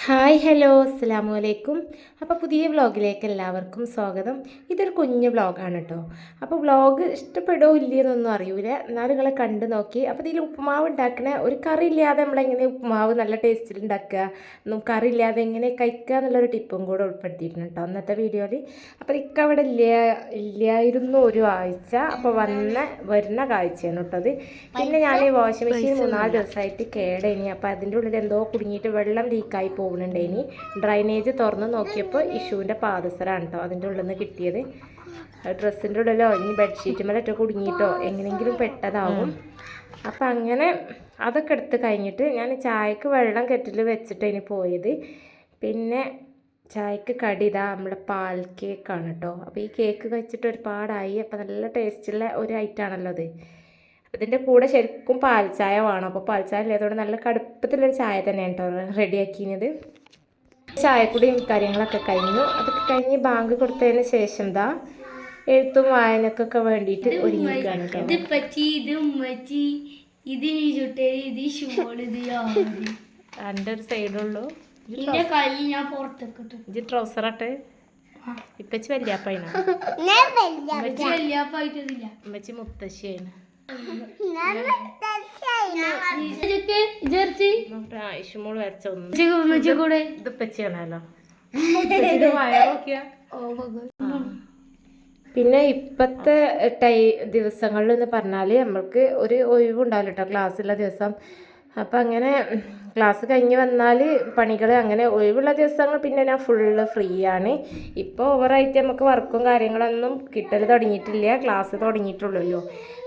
Hi hello അസ്സലാമു അലൈക്കും. അപ്പോൾ പുതിയ വ്ളോഗിലേക്ക് എല്ലാവർക്കും സ്വാഗതം. ഇതൊരു കുഞ്ഞു വ്ളോഗാണ് കേട്ടോ. അപ്പോൾ വ്ളോഗ് ഇഷ്ടപ്പെടുമോ ഇല്ലയെന്നൊന്നും അറിയില്ല, എന്നാലും നിങ്ങളെ കണ്ടു നോക്കി. അപ്പോൾ ഇതിൽ ഉപ്പുമാവ് ഉണ്ടാക്കണ ഒരു കറി ഇല്ലാതെ നമ്മളെങ്ങനെ ഉപ്പുമാവ് നല്ല ടേസ്റ്റിൽ ഉണ്ടാക്കുക, കറി ഇല്ലാതെ എങ്ങനെ കഴിക്കുക എന്നുള്ളൊരു ടിപ്പും കൂടെ ഉൾപ്പെടുത്തിയിട്ടുണ്ട് കേട്ടോ അന്നത്തെ വീഡിയോയിൽ. അപ്പോൾ ഇക്ക അവിടെ ഇല്ലായിരുന്നു ഒരു ആഴ്ച, അപ്പോൾ വരുന്ന കാഴ്ചയാണ് കേട്ടത്. പിന്നെ ഞാൻ വാഷിംഗ് മെഷീൻ 3-4 ദിവസമായിട്ട് കേടേനി. അപ്പോൾ അതിൻ്റെ ഉള്ളിൽ എന്തോ കുടുങ്ങിയിട്ട് വെള്ളം ലീക്കായി പോകുന്നുണ്ടേനി. ഡ്രൈനേജ് തുറന്ന് നോക്കിയപ്പോൾ ഇഷുവിൻ്റെ പാദസരമാണ് കേട്ടോ അതിൻ്റെ ഉള്ളിൽ നിന്ന് കിട്ടിയത്. ഡ്രസ്സിൻ്റെ ഉള്ളിലോ ഇനി ബെഡ്ഷീറ്റ് മേലൊക്കെ കുടുങ്ങിയിട്ടോ എങ്ങനെയെങ്കിലും പെട്ടതാവും. അപ്പം അങ്ങനെ അതൊക്കെ എടുത്ത് കഴിഞ്ഞിട്ട് ഞാൻ ചായക്ക് വെള്ളം കെറ്റിൽ വെച്ചിട്ടാണ് പോയത്. പിന്നെ ചായക്ക് കടി ഇതാ നമ്മുടെ പാൽ കേക്കാണ് കേട്ടോ. അപ്പോൾ ഈ കേക്ക് കഴിച്ചിട്ട് ഒരുപാടായി. അപ്പോൾ നല്ല ടേസ്റ്റുള്ള ഒരു ഐറ്റമാണല്ലോ അത്. ഇതിൻ്റെ കൂടെ ശരിക്കും പാൽ ചായ വേണം. അപ്പോൾ പാൽ ചായ ഇല്ലാത്തതുകൊണ്ട് നല്ല കടുപ്പത്തിലൊരു ചായ തന്നെയാണ് കേട്ടോ റെഡിയാക്കിയത്. ചായക്കുടിയും കാര്യങ്ങളൊക്കെ കഴിഞ്ഞു. അതൊക്കെ കഴിഞ്ഞ് ബാങ്ക് കൊടുത്തതിന് ശേഷം ദാ എഴുത്തും വായനക്കൊക്കെ വേണ്ടിയിട്ട് ഒരുങ്ങിയിരിക്കുകയാണ് കേട്ടോ. എൻ്റെ ഒരു സൈഡുള്ളൂ. ഇത് ട്രൗസറാട്ടെ ഇപ്പച്ചി വല്യാപ്പായിന ഉമ്മച്ചി മുത്തശ്ശിയാണ്. ഇഷുമോള് വരച്ച ഇത് പച്ചിയാണല്ലോ. പിന്നെ ഇപ്പത്തെ ദിവസങ്ങളിൽ എന്ന് പറഞ്ഞാൽ നമ്മൾക്ക് ഒരു ഒഴിവുണ്ടാവില്ല കേട്ടോ ക്ലാസ്സുള്ള ദിവസം. അപ്പം അങ്ങനെ ക്ലാസ് കഴിഞ്ഞ് വന്നാൽ പണികൾ അങ്ങനെ ഒഴിവുള്ള ദിവസങ്ങൾ പിന്നെ ഞാൻ ഫുള്ള് ഫ്രീ ആണ്. ഇപ്പോൾ ഓവറായിട്ട് നമുക്ക് വർക്കും കാര്യങ്ങളൊന്നും കിട്ടൽ തുടങ്ങിയിട്ടില്ല, ക്ലാസ് തുടങ്ങിയിട്ടുള്ളല്ലോ.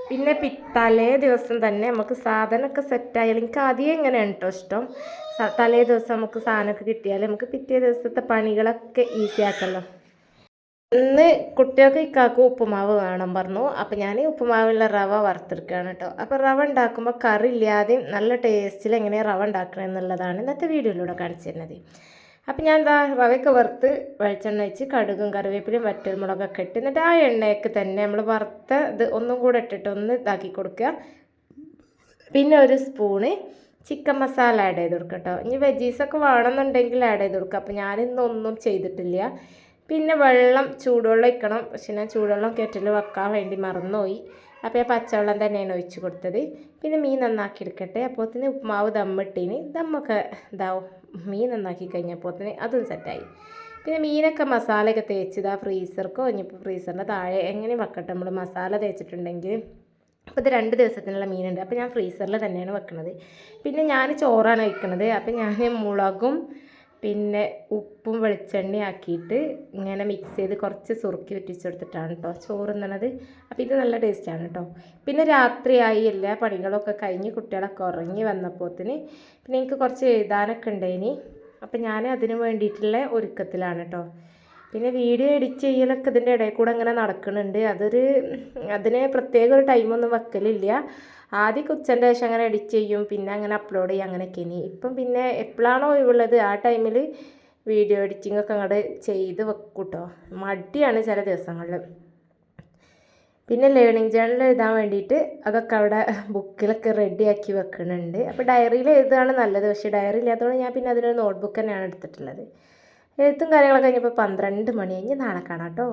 പിന്നെ തലേ ദിവസം തന്നെ നമുക്ക് സാധനമൊക്കെ സെറ്റായാലും എനിക്ക് ആദ്യം എങ്ങനെയാണ് കേട്ടോ ഇഷ്ടം. തലേ ദിവസം നമുക്ക് സാധനമൊക്കെ കിട്ടിയാൽ നമുക്ക് പിറ്റേ ദിവസത്തെ പണികളൊക്കെ ഈസി ആക്കല്ലോ. ഇന്ന് കുട്ടികൾക്ക് ഇക്കാക്ക് ഉപ്പുമാവ് വേണം പറഞ്ഞു. അപ്പോൾ ഞാൻ ഉപ്പുമാവിലുള്ള റവ വറുത്തെടുക്കുകയാണ് കേട്ടോ. അപ്പോൾ റവ ഉണ്ടാക്കുമ്പോൾ കറി ഇല്ലാതെയും നല്ല ടേസ്റ്റിൽ എങ്ങനെയാണ് റവ ഉണ്ടാക്കണം എന്നുള്ളതാണ് ഇന്നത്തെ വീഡിയോയിലൂടെ കാണിച്ചു തരുന്നത്. അപ്പം ഞാൻ എന്താ റവയൊക്കെ വറുത്ത് വെളിച്ചെണ്ണ വെച്ച് കടുകും കറിവേപ്പിലയും വറ്റൽമുളകൊക്കെ ഇട്ട് എന്നിട്ട് ആ എണ്ണയൊക്കെ തന്നെ നമ്മൾ വറുത്ത ഇത് ഒന്നും കൂടെ ഇട്ടിട്ട് ഒന്ന് ഇതാക്കി കൊടുക്കുക. പിന്നെ ഒരു സ്പൂണ് ചിക്കൻ മസാല ആഡ് ചെയ്ത് കൊടുക്കുക കേട്ടോ. ഇനി വെജീസൊക്കെ വേണമെന്നുണ്ടെങ്കിൽ ആഡ് ചെയ്ത് കൊടുക്കുക. അപ്പോൾ ഞാനിന്നൊന്നും ചെയ്തിട്ടില്ല. പിന്നെ വെള്ളം ചൂടുവെള്ളം ഒഴിക്കണം. പക്ഷെ ഞാൻ ചൂടുവെള്ളം കെറ്റിൽ വെക്കാൻ വേണ്ടി മറന്നുപോയി. അപ്പോൾ ഞാൻ പച്ചവെള്ളം തന്നെയാണ് ഒഴിച്ച് കൊടുത്തത്. പിന്നെ മീൻ നന്നാക്കി എടുക്കട്ടെ. അപ്പോൾ തന്നെ ഉപ്പുമാവ് ദമ്മിട്ടീന് ദമ്മൊക്കെ ഇതാവും. മീൻ നന്നാക്കി കഴിഞ്ഞപ്പോൾ തന്നെ അതും സെറ്റായി. പിന്നെ മീനൊക്കെ മസാലയൊക്കെ തേച്ചത് ഫ്രീസർക്കോ ഇനിയിപ്പോൾ ഫ്രീസറിൻ്റെ താഴെ എങ്ങനെ വെക്കട്ടെ നമ്മൾ മസാല തേച്ചിട്ടുണ്ടെങ്കിൽ. അപ്പോൾ ഇത് 2 ദിവസത്തിനുള്ള മീനുണ്ട്. അപ്പോൾ ഞാൻ ഫ്രീസറിൽ തന്നെയാണ് വെക്കുന്നത്. പിന്നെ ഞാൻ ചോറാണ് വയ്ക്കുന്നത്. അപ്പോൾ ഞാൻ മുളകും പിന്നെ ഉപ്പും വെളിച്ചെണ്ണയും ആക്കിയിട്ട് ഇങ്ങനെ മിക്സ് ചെയ്ത് കുറച്ച് സുറുക്കി വെറ്റിച്ചെടുത്തിട്ടാണ് കേട്ടോ ചോറ് തിന്നണത്. അപ്പോൾ ഇത് നല്ല ടേസ്റ്റാണ് കേട്ടോ. പിന്നെ രാത്രിയായി എല്ലാ പണികളൊക്കെ കഴിഞ്ഞ് കുട്ടികളൊക്കെ ഉറങ്ങി വന്നപ്പോഴത്തിന് പിന്നെ എനിക്ക് കുറച്ച് എഴുതാനൊക്കെ ഉണ്ടായിനി. അപ്പോൾ ഞാൻ അതിന് വേണ്ടിയിട്ടുള്ള ഒരുക്കത്തിലാണ് കേട്ടോ. പിന്നെ വീഡിയോ എഡിറ്റ് ചെയ്യലൊക്കെ ഇതിൻ്റെ ഇടയിൽ കൂടെ അങ്ങനെ നടക്കുന്നുണ്ട്. അതിന് പ്രത്യേക ഒരു ടൈമൊന്നും വെക്കലില്ല. ആദ്യം ഉച്ചൻ്റെ ശേഷം അങ്ങനെ എഡിറ്റ് ചെയ്യും, പിന്നെ അങ്ങനെ അപ്ലോഡ് ചെയ്യും, അങ്ങനെയൊക്കെ. ഇനി ഇപ്പം പിന്നെ എപ്പോഴാണോ ഒഴിവുള്ളത് ആ ടൈമിൽ വീഡിയോ എഡിറ്റിങ്ങൊക്കെ അങ്ങോട്ട് ചെയ്ത് വെക്കും കേട്ടോ. മടിയാണ് ചില ദിവസങ്ങളിൽ. പിന്നെ ലേണിംഗ് ജേർണൽ എഴുതാൻ വേണ്ടിയിട്ട് അതൊക്കെ അവിടെ ബുക്കിലൊക്കെ റെഡിയാക്കി വെക്കുന്നുണ്ട്. അപ്പോൾ ഡയറിയിൽ എഴുതുകയാണ് നല്ലത്. പക്ഷേ ഡയറി ഇല്ലാത്തതുകൊണ്ട് ഞാൻ പിന്നെ അതിനൊരു നോട്ട്ബുക്ക് തന്നെയാണ് എടുത്തിട്ടുള്ളത്. എഴുത്തും കാര്യങ്ങളൊക്കെ കഴിഞ്ഞപ്പോൾ 12 മണി കഴിഞ്ഞ് നാളെ കാണാം കേട്ടോ.